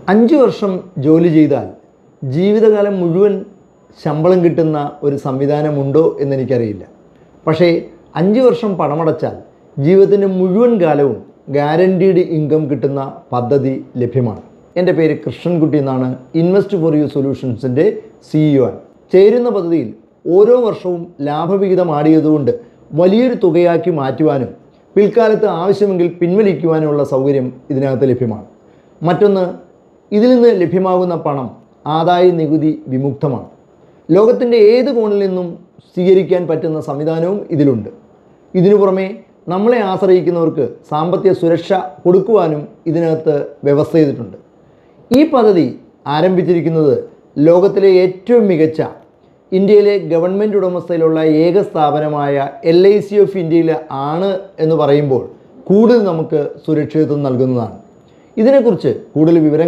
5 വർഷം ജോലി ചെയ്താൽ ജീവിതകാലം മുഴുവൻ ശമ്പളം കിട്ടുന്ന ഒരു സംവിധാനമുണ്ടോ എന്നെനിക്കറിയില്ല. പക്ഷേ 5 വർഷം പണമടച്ചാൽ ജീവിതത്തിൻ്റെ മുഴുവൻ കാലവും ഗ്യാരണ്ടീഡ് ഇൻകം കിട്ടുന്ന പദ്ധതി ലഭ്യമാണ്. എൻ്റെ പേര് കൃഷ്ണൻകുട്ടി എന്നാണ്. ഇൻവെസ്റ്റ് ഫോർ യു സൊല്യൂഷൻസിൻ്റെ CEO ആണ്. ചേരുന്ന പദ്ധതിയിൽ ഓരോ വർഷവും ലാഭവിഹിതം ആടിയതുകൊണ്ട് വലിയൊരു തുകയാക്കി മാറ്റുവാനും പിൽക്കാലത്ത് ആവശ്യമെങ്കിൽ പിൻവലിക്കുവാനുമുള്ള സൗകര്യം ഇതിനകത്ത് ലഭ്യമാണ്. മറ്റൊന്ന്, ഇതിൽ നിന്ന് ലഭ്യമാകുന്ന പണം ആദായ നികുതി വിമുക്തമാണ്. ലോകത്തിൻ്റെ ഏത് കോണിൽ നിന്നും സ്വീകരിക്കാൻ പറ്റുന്ന സംവിധാനവും ഇതിലുണ്ട്. ഇതിനു പുറമെ നമ്മളെ ആശ്രയിക്കുന്നവർക്ക് സാമ്പത്തിക സുരക്ഷ കൊടുക്കുവാനും ഇതിനകത്ത് വ്യവസ്ഥ ചെയ്തിട്ടുണ്ട്. ഈ പദ്ധതി ആരംഭിച്ചിരിക്കുന്നത് ലോകത്തിലെ ഏറ്റവും മികച്ച ഇന്ത്യയിലെ ഗവൺമെൻറ് ഉടമസ്ഥയിലുള്ള ഏക സ്ഥാപനമായ LIC ഓഫ് ഇന്ത്യയിൽ ആണ് എന്ന് പറയുമ്പോൾ കൂടുതൽ നമുക്ക് സുരക്ഷിതത്വം നൽകുന്നതാണ്. ഇതിനെക്കുറിച്ച് കൂടുതൽ വിവരങ്ങൾ